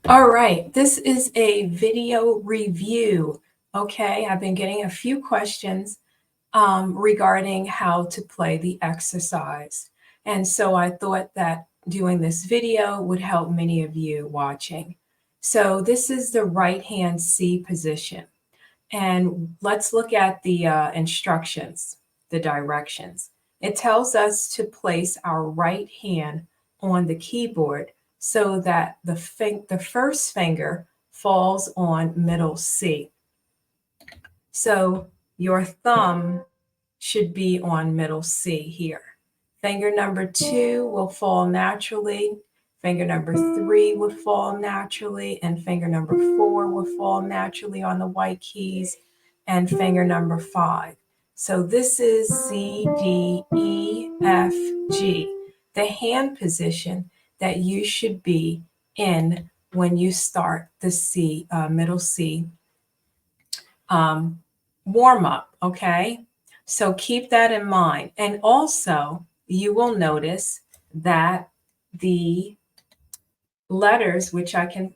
All right, this is a video review. Okay, I've been getting a few questions regarding how to play the exercise. And so I thought that doing this video would help many of you watching. So this is the right hand C position. And let's look at the instructions, the directions. It tells us to place our right hand on the keyboard so that the first finger falls on middle C. So your thumb should be on middle C here. Finger number 2 will fall naturally. Finger number 3 would fall naturally, and finger number 4 will fall naturally on the white keys, and finger number 5. So this is C, D, E, F, G, the hand position that you should be in when you start the C, middle C warm up, okay? So keep that in mind. And also, you will notice that the letters, which I can,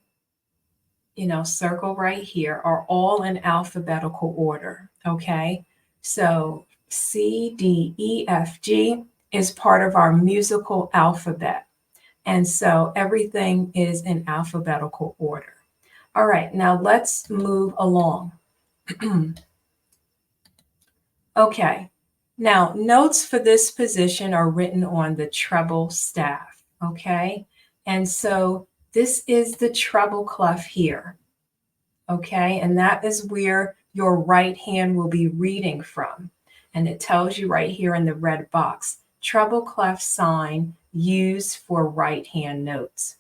circle right here, are all in alphabetical order, okay? So C, D, E, F, G is part of our musical alphabet. And so everything is in alphabetical order. All right, now let's move along. Okay, now notes for this position are written on the treble staff, okay? And so this is the treble clef here, okay? And that is where your right hand will be reading from. And it tells you right here in the red box, treble clef sign used for right hand notes.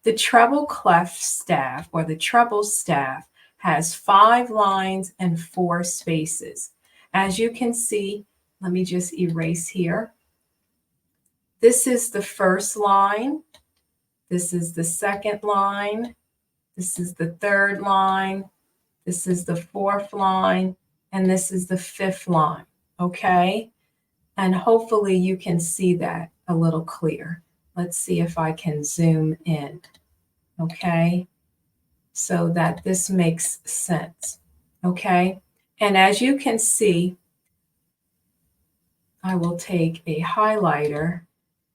The treble clef staff or the treble staff has 5 lines and 4 spaces. As you can see, let me just erase here. This is the first line. This is the second line. This is the third line. This is the fourth line. And this is the fifth line, okay? And hopefully you can see that a little clear. Let's see if I can zoom in, okay? So that this makes sense, okay? And as you can see, I will take a highlighter,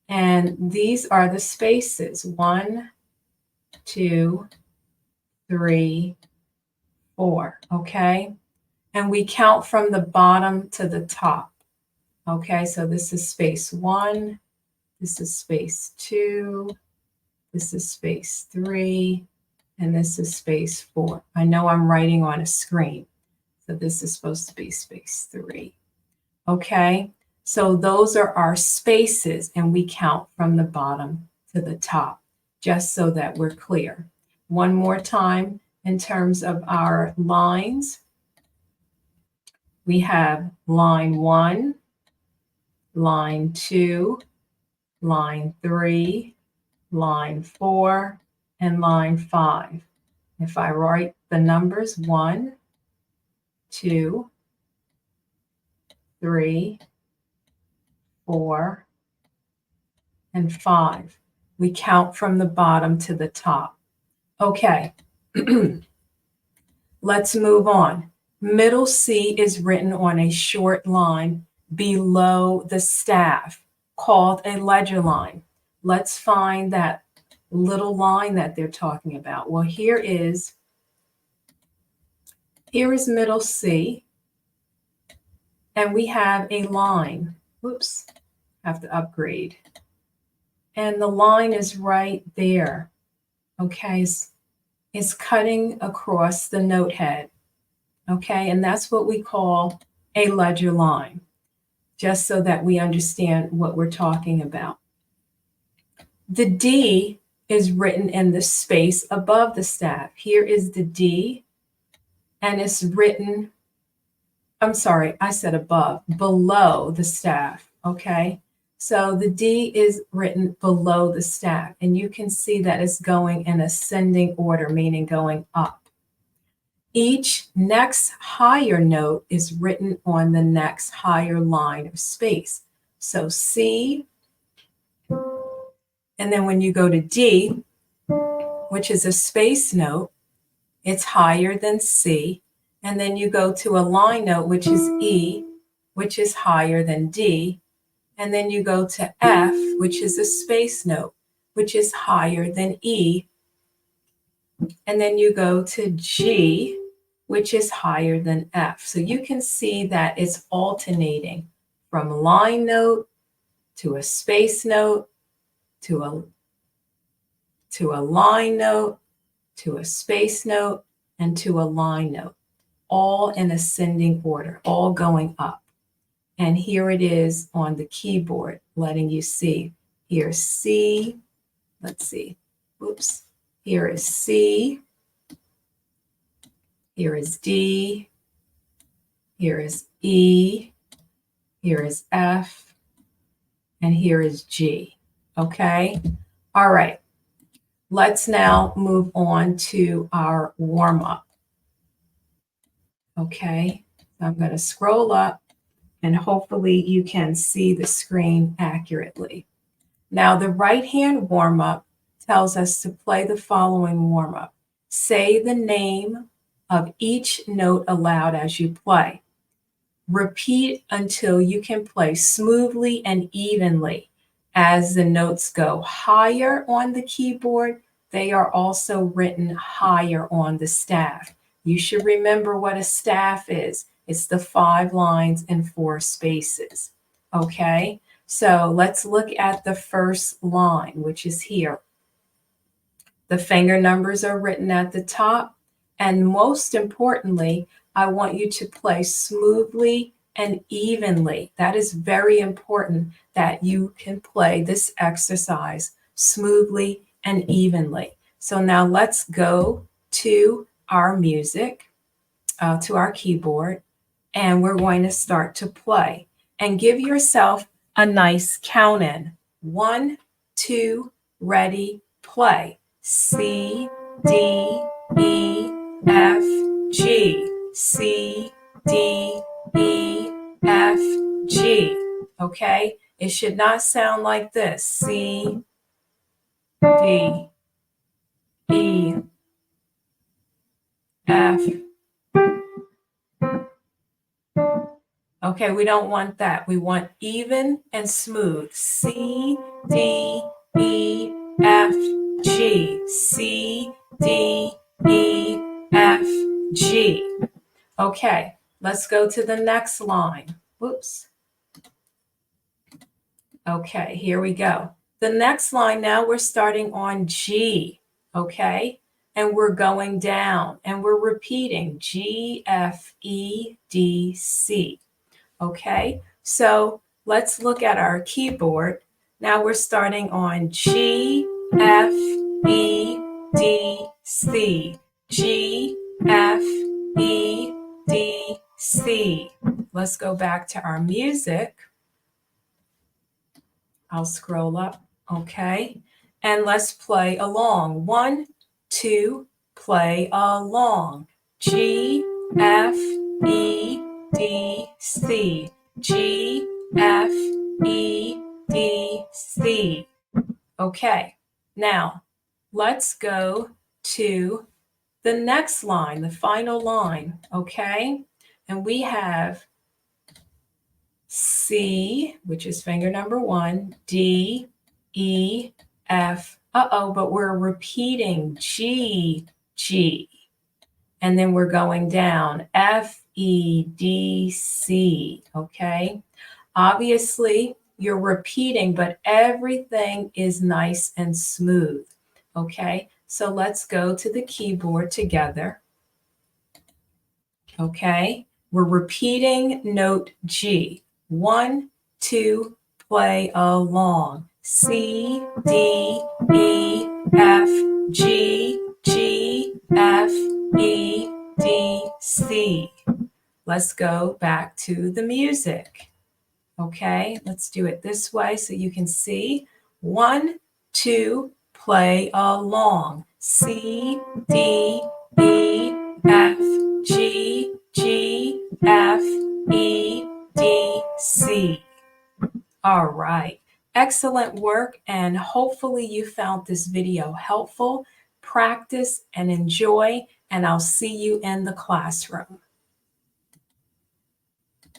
and these are the spaces. 1, 2, 3, 4, okay? And we count from the bottom to the top, okay? So this is space 1, this is space 2, this is space 3, and this is space 4. I know I'm writing on a screen, so this is supposed to be space 3, okay? So those are our spaces, and we count from the bottom to the top, just so that we're clear. One more time, in terms of our lines, we have line 1, line 2, line 3, line 4, and line 5. If I write the numbers 1, 2, 3, 4, and 5. We count from the bottom to the top. Okay, let's move on. Middle C is written on a short line below the staff called a ledger line. Let's find that little line that they're talking about. Well, here is middle C, and we have a line. Whoops, have to upgrade. And the line is right there, okay? It's cutting across the note head, okay? And that's what we call a ledger line, just so that we understand what we're talking about. The D is written in the space above the staff. Here is the D, and it's written, I'm sorry, I said above, below the staff, okay? So the D is written below the staff, and you can see that it's going in ascending order, meaning going up. Each next higher note is written on the next higher line of space. So C, and then when you go to D, which is a space note. It's higher than C. And then you go to a line note, which is E, which is higher than D. And then you go to F, which is a space note, which is higher than E. And then you go to G, which is higher than F. So you can see that it's alternating from line note to a space note to a line note to a space note and to a line note, all in ascending order, all going up. And here it is on the keyboard, letting you see. Here's C. Let's see. Oops. Here is C. Here is D. Here is E. Here is F. And here is G. Okay? All right. Let's now move on to our warm-up. Okay? So I'm going to scroll up, and hopefully you can see the screen accurately. Now, the right-hand warm-up tells us to play the following warm-up. Say the name of each note aloud as you play. Repeat until you can play smoothly and evenly. As the notes go higher on the keyboard, they are also written higher on the staff. You should remember what a staff is. It's the 5 lines and 4 spaces. Okay, so let's look at the first line, which is here. The finger numbers are written at the top. And most importantly, I want you to play smoothly and evenly. That is very important, that you can play this exercise smoothly and evenly. So now let's go to our music, to our keyboard, and we're going to start to play. And give yourself a nice count in. 1, 2, ready, play. C, D, E, F, G. C, D, E, F, G. Okay? It should not sound like this. C, D, E, F. Okay, we don't want that. We want even and smooth. C, D, E, F, G. C, D, E, F, G. Okay, let's go to the next line. Whoops. Okay, here we go. The next line now, we're starting on G, okay? And we're going down and we're repeating G, F, E, D, C. Okay, so let's look at our keyboard. Now we're starting on G, F, E, D, C. G, F, E, D, C. Let's go back to our music. I'll scroll up, okay? And let's play along. 1, 2, play along. G, F, E, D, C. G, F, E, D, C. Okay, now let's go to the next line, the final line, okay? And we have C, which is finger number 1, D, E, F. But we're repeating G, G. And then we're going down F, E, D, C, okay? Obviously, you're repeating, but everything is nice and smooth, okay? So let's go to the keyboard together, okay? We're repeating note G. 1, 2, play along. C, D, E, F, G, G, F, E, D, C. Let's go back to the music. Okay, let's do it this way so you can see. 1, 2, play along. C, D, E, F, G, G, F, E, D, C. All right. Excellent work, and hopefully you found this video helpful. practice and enjoy, and I'll see you in the classroom.